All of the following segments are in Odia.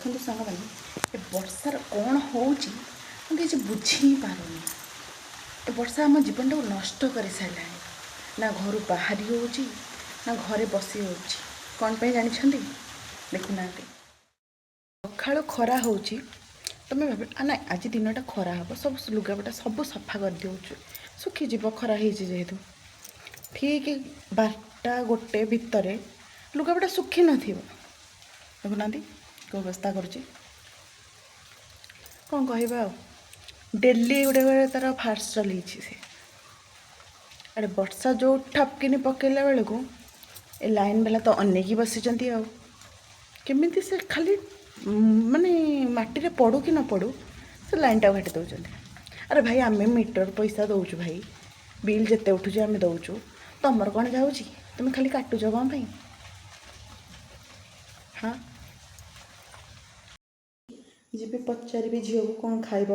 ଦେଖନ୍ତୁ ସାଙ୍ଗମାନେ, ଏ ବର୍ଷାର କ'ଣ ହେଉଛି ମୁଁ କିଛି ବୁଝି ହିଁ ପାରୁନି। ଏ ବର୍ଷା ଆମ ଜୀବନଟାକୁ ନଷ୍ଟ କରିସାରିଲାଣି। ନା ଘରୁ ବାହାରି ହେଉଛି, ନା ଘରେ ବସି ହେଉଛି। କ'ଣ ପାଇଁ ଜାଣିଛନ୍ତି? ଦେଖୁନାହାନ୍ତି, ସକାଳୁ ଖରା ହେଉଛି, ତୁମେ ଭାବ ନା ଆଜି ଦିନଟା ଖରା ହେବ, ସବୁ ଲୁଗାପଟା ସବୁ ସଫା କରିଦେଉଛୁ, ଶୁଖିଯିବ ଖରା ହେଇଛି ଯେହେତୁ। ଠିକ୍ 12ଟା 1 ଭିତରେ ଲୁଗାପଟା ଶୁଖିନଥିବ। ଦେଖୁନାହାନ୍ତି କେଉଁ ଅବସ୍ଥା କରୁଛି। କ'ଣ କହିବା ଆଉ, ଡେଲି ଗୋଟେ ତା'ର ଫାର୍ସ ଚଲେଇଛି ସେ। ଆଡ଼େ ବର୍ଷା ଯେଉଁ ଠପକିନି ପକାଇଲା ବେଳକୁ ଏ ଲାଇନ୍ ବାଲା ତ ଅନେଇକି ବସିଛନ୍ତି। ଆଉ କେମିତି ସେ ଖାଲି ମାନେ ମାଟିରେ ପଡ଼ୁ କି ନ ପଡ଼ୁ ସେ ଲାଇନ୍ଟାକୁ କାଟି ଦେଉଛନ୍ତି। ଆରେ ଭାଇ, ଆମେ ମିଟର ପଇସା ଦେଉଛୁ ଭାଇ, ବିଲ୍ ଯେତେ ଉଠୁଛି ଆମେ ଦେଉଛୁ, ତମର କ'ଣ ଯାଉଛି? ତୁମେ ଖାଲି କାଟୁଛ କ'ଣ ପାଇଁ? ହଁ, ଯିବି ପଚାରିବି ଝିଅକୁ କ'ଣ ଖାଇବ,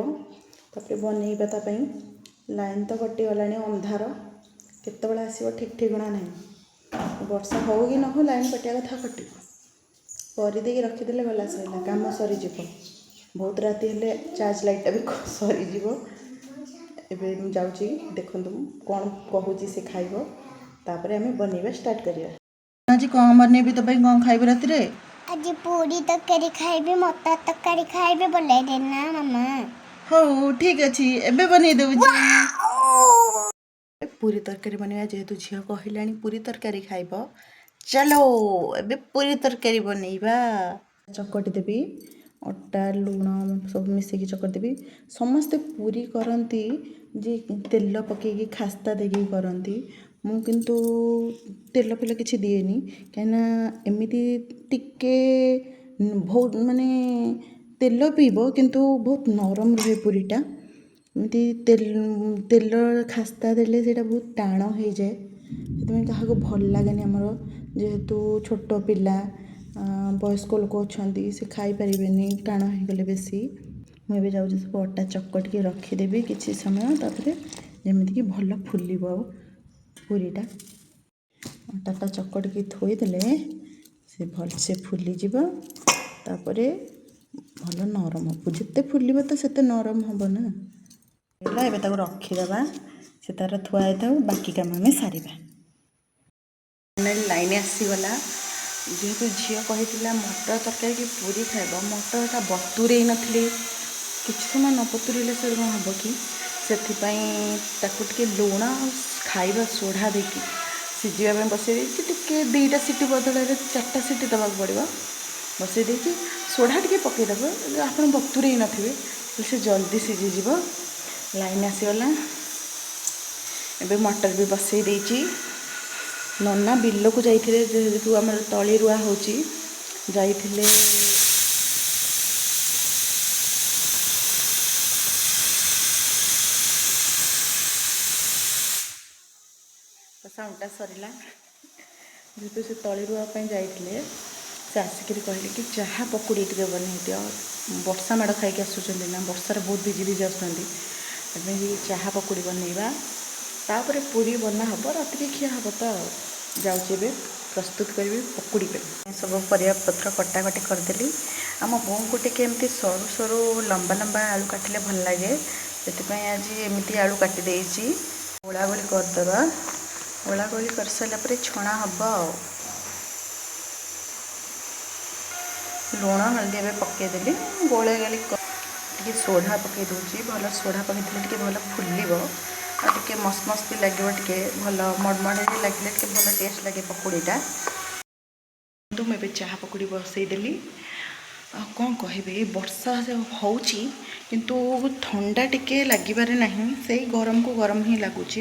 ତାପରେ ବନେଇବା ତା ପାଇଁ। ଲାଇନ୍ ତ କଟିଗଲାଣି, ଅନ୍ଧାର, କେତେବେଳେ ଆସିବ ଠିକ୍ ଠିକଣା ନାହିଁ। ବର୍ଷା ହଉ କି ନ ହଉ ଲାଇନ୍ କଟିବା କଥା କଟିବ। କରିଦେଇକି ରଖିଦେଲେ ଗଲା ସରିଲା, କାମ ସରିଯିବ। ବହୁତ ରାତି ହେଲେ ଚାର୍ଜ ଲାଇଟ୍ଟା ବି ସରିଯିବ। ଏବେ ମୁଁ ଯାଉଛି, ଦେଖନ୍ତୁ କ'ଣ କହୁଛି ସେ ଖାଇବ, ତାପରେ ଆମେ ବନେଇବା ଷ୍ଟାର୍ଟ କରିବା। ଆଜି କ'ଣ ବନେଇବି ତୋ ପାଇଁ? କ'ଣ ଖାଇବୁ ରାତିରେ? ଆଜି ପୁରୀ ତରକାରୀ ଖାଇବି, ମଟର ତରକାରୀ ଖାଇବି, ବୋଲେଇ ଦେନା ମାମା। ହଉ ଠିକ୍ ଅଛି, ଏବେ ବନେଇ ଦେଉଛି। ପୁରୀ ତରକାରୀ ବନେଇବା, ଯେହେତୁ ଝିଅ କହିଲାଣି ପୁରୀ ତରକାରୀ ଖାଇବ, ଚାଲୋ ଏବେ ପୁରୀ ତରକାରୀ ବନେଇବା। ଚକଟି ଦେବି, ଅଟା ଲୁଣ ସବୁ ମିଶେଇକି ଚକଟି ଦେବି। ସମସ୍ତେ ପୁରୀ କରନ୍ତି ଯେ ତେଲ ପକେଇକି ଖାସ୍ତା ଦେଇକି କରନ୍ତି। ମୁଁ କିନ୍ତୁ ତେଲ ଫେଲ କିଛି ଦିଏନି, କାହିଁକିନା ଏମିତି ଟିକେ ବହୁତ ମାନେ ତେଲ ପିଇବ କିନ୍ତୁ ବହୁତ ନରମ ରୁହେ ପୁରୀଟା। ଏମିତି ତେଲ ଖାସ୍ତା ଦେଲେ ସେଇଟା ବହୁତ ଟାଣ ହେଇଯାଏ, ସେଥିପାଇଁ କାହାକୁ ଭଲ ଲାଗେନି। ଆମର ଯେହେତୁ ଛୋଟ ପିଲା, ବୟସ୍କ ଲୋକ ଅଛନ୍ତି, ସେ ଖାଇପାରିବେନି ଟାଣ ହେଇଗଲେ ବେଶୀ। ମୁଁ ଏବେ ଯାଉଛି ସବୁ ଅଟା ଚକଟିକି ରଖିଦେବି କିଛି ସମୟ, ତାପରେ ଯେମିତିକି ଭଲ ଫୁଲିବ ପୁରୀଟା। ଅଟାଟା ଚକଟିକି ଥୋଇଦେଲେ ସେ ଭଲସେ ଫୁଲିଯିବ, ତାପରେ ଭଲ ନରମ ହେବ। ଯେତେ ଫୁଲିବ ତ ସେତେ ନରମ ହେବ ନା। ହେଲା, ଏବେ ତାକୁ ରଖିଦେବା, ସେ ତା'ର ଥୁଆ ହେଇଥାଉ, ବାକି କାମ ଆମେ ସାରିବା। ଲାଇନ୍ ଆସିଗଲା। ଯେହେତୁ ଝିଅ କହିଥିଲା ମଟର ତରକାରୀ କି ପୁରୀ ଖାଇବ, ମଟରଟା ବତୁରେଇ ନଥିଲି, କିଛି ସମୟ ନ ବତୁରେଇଲେ ସେ କ'ଣ ହେବ କି, ସେଥିପାଇଁ ତାକୁ ଟିକେ ଲୁଣ ଆଉ ଖାଇବା ସୋଢ଼ା ଦେଇକି ସିଝିବା ପାଇଁ ବସାଇ ଦେଇଛି। ଟିକେ 2ଟା ସିଟି ବଦଳରେ 4ଟା ସିଟି ଦେବାକୁ ପଡ଼ିବ। ବସାଇ ଦେଇଛି, ସୋଢ଼ା ଟିକେ ପକାଇଦେବ, ଆପଣ ବତୁରେଇ ନଥିବେ ସେ ଜଲ୍ଦି ସିଝିଯିବ। ଲାଇନ୍ ଆସିଗଲା, ଏବେ ମଟର ବି ବସାଇ ଦେଇଛି। ନନା ବିଲକୁ ଯାଇଥିଲେ, ଯେହେତୁ ଆମର ତଳି ରୁଆ ହେଉଛି, ଯାଇଥିଲେ। ସାଉଣ୍ଡଟା ସରିଲା। ଯେହେତୁ ସେ ତଳି ରୁଆ ପାଇଁ ଯାଇଥିଲେ, ସେ ଆସିକିରି କହିଲେ କି ଚାହା ପକୁଡ଼ି ଟିକେ ବନେଇ ଦିଅ। ବର୍ଷା ମାଡ଼ ଖାଇକି ଆସୁଛନ୍ତି ନା, ବର୍ଷାରେ ବହୁତ ଭିଜି ଭିଜି ଆସୁଛନ୍ତି, ସେଥିପାଇଁ ଚାହା ପକୁଡ଼ି ବନେଇବା, ତାପରେ ପୁରୀ ବନା ହେବ, ରାତିରେ ଖିଆ ହେବ। ତ ଯାଉଛି ଏବେ ପ୍ରସ୍ତୁତ କରିବି ପକୁଡ଼ି ପାଇଁ। ସବୁ ପରିବାପତ୍ର କଟାକଟି କରିଦେଲି। ଆମ ବୋଉଙ୍କୁ ଟିକେ ଏମିତି ସରୁ ସରୁ ଲମ୍ବା ଲମ୍ବା ଆଳୁ କାଟିଲେ ଭଲ ଲାଗେ, ସେଥିପାଇଁ ଆଜି ଏମିତି ଆଳୁ କାଟି ଦେଇଛି। ଗୋଳାଗୋଳି କରିଦେବା, ଗୋଳାଗୋଳି କରିସାରିଲା ପରେ ଛଣା ହେବ। ଆଉ ଲୁଣ ହଳଦୀ ଏବେ ପକାଇଦେଲି, ଗୋଳାଗୋଳି ଟିକେ ସୋଢ଼ା ପକାଇ ଦେଉଛି। ଭଲ ସୋଢ଼ା ପକାଇଥିଲେ ଟିକେ ଭଲ ଫୁଲିବ, ଆଉ ଟିକେ ମସ୍ମସ୍ ବି ଲାଗିବ, ଟିକେ ଭଲ ମଡ଼ମଡ଼ ଲାଗିଲେ ଟିକେ ଭଲ ଟେଷ୍ଟ ଲାଗେ ପକୁଡ଼ିଟା। କିନ୍ତୁ ମୁଁ ଏବେ ଚାହା ପକୁଡ଼ି ବସାଇଦେଲି। ଆଉ କ'ଣ କହିବି, ଏଇ ବର୍ଷା ହେଉଛି କିନ୍ତୁ ଥଣ୍ଡା ଟିକେ ଲାଗିବାରେ ନାହିଁ, ସେଇ ଗରମକୁ ଗରମ ହିଁ ଲାଗୁଛି।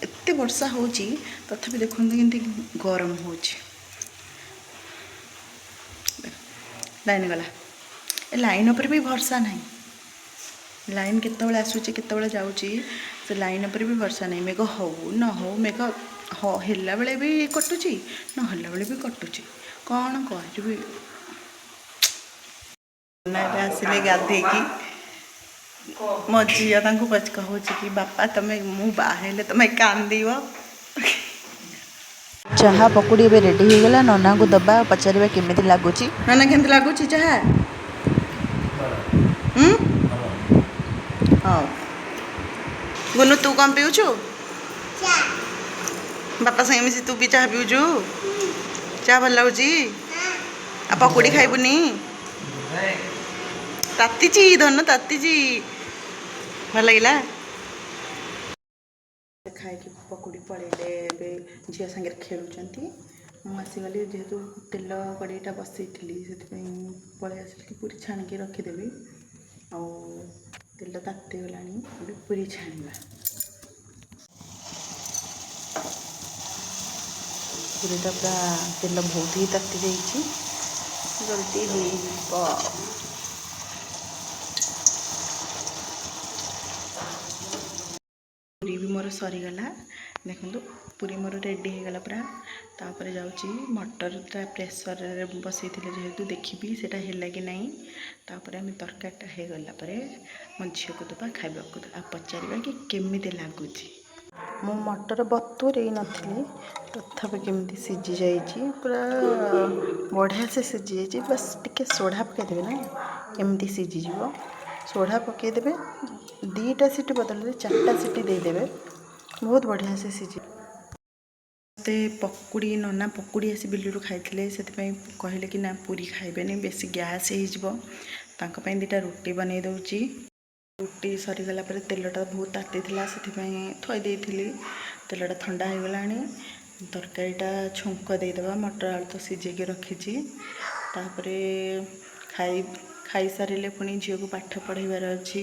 ଏତେ ବର୍ଷା ହେଉଛି ତଥାପି ଦେଖନ୍ତୁ କେମିତି ଗରମ ହେଉଛି। ଲାଇନ୍ ଗଲା, ଏ ଲାଇନ୍ ଉପରେ ବି ଭରସା ନାହିଁ। ଲାଇନ୍ କେତେବେଳେ ଆସୁଛି କେତେବେଳେ ଯାଉଛି, ସେ ଲାଇନ୍ ଉପରେ ବି ଭରସା ନାହିଁ। ମେଘ ହଉ ନ ହଉ, ମେଘ ହେଲା ବେଳେ ବି କଟୁଛି, ନ ହେଲା ବେଳେ ବି କଟୁଛି, କ'ଣ କରିବି। ନା ଏବେ ଆସିଲେ ଗାଧେଇକି, ମୋ ଝିଅ ତାଙ୍କୁ କହୁଛି କି ବାପା ତମେ, ମୁଁ ବାହା ହେଲେ ତମେ କାନ୍ଦିବ। ଚାହା ପକୁଡ଼ି ଏବେ ରେଡ଼ି ହେଇଗଲା, ନନାଙ୍କୁ ଦେବା, ପଚାରିବା କେମିତି ଲାଗୁଛି। ନନା କେମିତି ଲାଗୁଛି ଚାହା? ହଉ ଗୁନୁ ତୁ କ'ଣ ପିଉଛୁ? ଚା ବାପା ସାଙ୍ଗେ ମିଶି ତୁ ବି ଚାହା ପିଉଛୁ? ଚାହା ଭଲ ଲାଗୁଛି? ଆଉ ପକୁଡ଼ି ଖାଇବୁନି? ତାତିଛି ଧନ ତାତିଛି। ଭଲ ଲାଗିଲା? ଖାଇକି ପକୁଡ଼ି ପଳେଇଲେ ଏବେ ଝିଅ ସାଙ୍ଗରେ ଖେଳୁଛନ୍ତି। ମୁଁ ଆସିଗଲି ଯେହେତୁ ତେଲ କଡ଼େଇଟା ବସେଇଥିଲି ସେଥିପାଇଁ ପଳେଇ ଆସିଲି ପୁରୀ ଛାଣିକି ରଖିଦେବି। ଆଉ ତେଲ ତାତିଗଲାଣି ଏବେ ପୁରୀ ଛାଣିବା। ପୁରୀଟା ପୁରା ତେଲ ବହୁତ ହି ତାତି ଯାଇଛି, ଜଲ୍ଦି ହେଇଯିବ। ପୁରୀ ବି ମୋର ସରିଗଲା। ଦେଖନ୍ତୁ ପୁରୀ ମୋର ରେଡ଼ି ହେଇଗଲା ପୁରା। ତାପରେ ଯାଉଛି ମଟରଟା ପ୍ରେସରରେ ବସେଇଥିଲେ ଯେହେତୁ ଦେଖିବି ସେଇଟା ହେଲା କି ନାହିଁ। ତାପରେ ଆମେ ତରକାରୀଟା ହେଇଗଲା ପରେ ମୋ ଝିଅକୁ ଦେବା ଖାଇବାକୁ, ଆଉ ପଚାରିବା କି କେମିତି ଲାଗୁଛି। ମୁଁ ମଟର ବତୁରେଇ ନଥିଲି, ତଥାପି କେମିତି ସିଝି ଯାଇଛି, ପୁରା ବଢ଼ିଆ ସେ ସିଝି ଯାଇଛି। ବାସ୍ ଟିକେ ସୋଢ଼ା ପକାଇଦେବେ ନା କେମିତି ସିଝିଯିବ। ସୋଢ଼ା ପକାଇଦେବେ, 2ଟା ସିଟି ବଦଳରେ 4ଟା ସିଟି ଦେଇଦେବେ, ବହୁତ ବଢ଼ିଆ ସେ ସିଝି। ମୋତେ ପକୁଡ଼ି ନନା ପକୁଡ଼ି ଆସି ବିଲରୁ ଖାଇଥିଲେ, ସେଥିପାଇଁ କହିଲେ କି ନା ପୁରୀ ଖାଇବେନି ବେଶୀ ଗ୍ୟାସ୍ ହେଇଯିବ। ତାଙ୍କ ପାଇଁ 2ଟା ରୁଟି ବନେଇ ଦେଉଛି। ରୁଟି ସରିଗଲା ପରେ ତେଲଟା ବହୁତ ତାତିଥିଲା ସେଥିପାଇଁ ଥୋଇ ଦେଇଥିଲି। ତେଲଟା ଥଣ୍ଡା ହେଇଗଲାଣି। ତରକାରୀଟା ଛୁଙ୍କ ଦେଇଦେବା। ମଟର ଆଳୁ ତ ସିଝେଇକି ରଖିଛି। ତାପରେ ଖାଇସାରିଲେ ପୁଣି ଝିଅକୁ ପାଠ ପଢ଼ାଇବାର ଅଛି,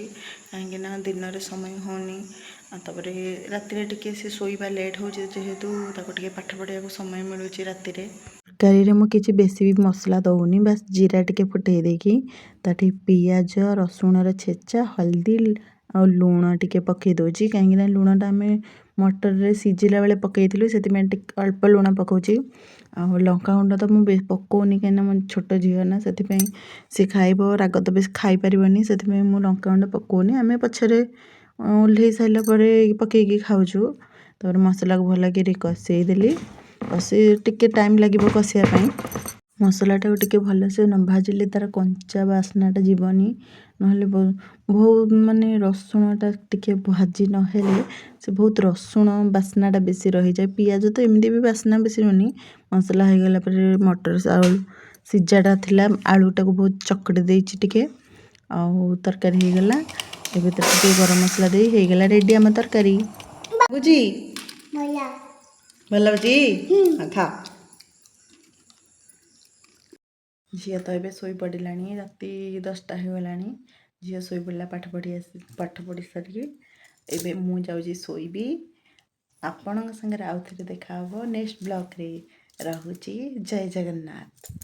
କାହିଁକିନା ଦିନରେ ସମୟ ହେଉନି। ତାପରେ ରାତିରେ ଟିକେ ସେ ଶୋଇବା ଲେଟ୍ ହେଉଛି ଯେହେତୁ ତାକୁ ଟିକେ ପାଠ ପଢ଼ିବାକୁ ସମୟ ମିଳୁଛି ରାତିରେ। ତରକାରୀରେ ମୁଁ କିଛି ବେଶୀ ବି ମସଲା ଦେଉନି, ବାସ୍ ଜିରା ଟିକେ ଫୁଟେଇ ଦେଇକି ତାଠି ପିଆଜ ରସୁଣର ଛେଚା, ହଳଦୀ ଆଉ ଲୁଣ ଟିକେ ପକାଇ ଦେଉଛି। କାହିଁକିନା ଲୁଣଟା ଆମେ ମଟରରେ ସିଝିଲା ବେଳେ ପକାଇଥିଲୁ, ସେଥିପାଇଁ ଟିକେ ଅଳ୍ପ ଲୁଣ ପକାଉଛି। ଆଉ ଲଙ୍କାଗୁଣ୍ଡ ତ ମୁଁ ପକାଉନି, କାହିଁକିନା ମୋ ଛୋଟ ଝିଅ ନା, ସେଥିପାଇଁ ସେ ଖାଇବ ରାଗ ତ ବେଶୀ ଖାଇପାରିବନି, ସେଥିପାଇଁ ମୁଁ ଲଙ୍କାଗୁଣ୍ଡ ପକାଉନି। ଆମେ ପଛରେ ଓହ୍ଲେଇ ସାରିଲା ପରେ ପକାଇକି ଖାଉଛୁ। ତାପରେ ମସଲାକୁ ଭଲକରି କଷେଇ ଦେଲି। ଟିକେ ଟାଇମ୍ ଲାଗିବ କଷିବା ପାଇଁ। ମସଲାଟାକୁ ଟିକେ ଭଲସେ ନ ଭାଜିଲେ ତା'ର କଞ୍ଚା ବାସ୍ନାଟା ଯିବନି, ନହେଲେ ବହୁତ ମାନେ ରସୁଣଟା ଟିକେ ଭାଜି ନହେଲେ ସେ ବହୁତ ରସୁଣ ବାସ୍ନାଟା ବେଶୀ ରହିଯାଏ। ପିଆଜ ତ ଏମିତି ବି ବାସ୍ନା ବେଶୀ ରହୁନି। ମସଲା ହେଇଗଲା ପରେ ମଟର ଆଳୁ ସିଝାଟା ଥିଲା, ଆଳୁଟାକୁ ବହୁତ ଚକଟି ଦେଇଛି ଟିକେ, ଆଉ ତରକାରୀ ହେଇଗଲା। ଏବେ ତ ଟିକେ ଗରମ ମସଲା ଦେଇ ହେଇଗଲା ରେଡ଼ି ଆମ ତରକାରୀ। ଲାଗୁଛି ଭଲ ଲାଗୁଛି? ଖା। ଝିଅ ତ ଏବେ ଶୋଇପଡ଼ିଲାଣି, ରାତି 10ଟା ହେଇଗଲାଣି। ଝିଅ ଶୋଇପଡ଼ିଲା ପାଠ ପଢ଼ି ସାରିକି। ଏବେ ମୁଁ ଯାଉଛି ଶୋଇବି। ଆପଣଙ୍କ ସାଙ୍ଗରେ ଆଉଥରେ ଦେଖା ହେବ ନେକ୍ସଟ ବ୍ଲଗ୍ରେ। ରହୁଛି, ଜୟ ଜଗନ୍ନାଥ।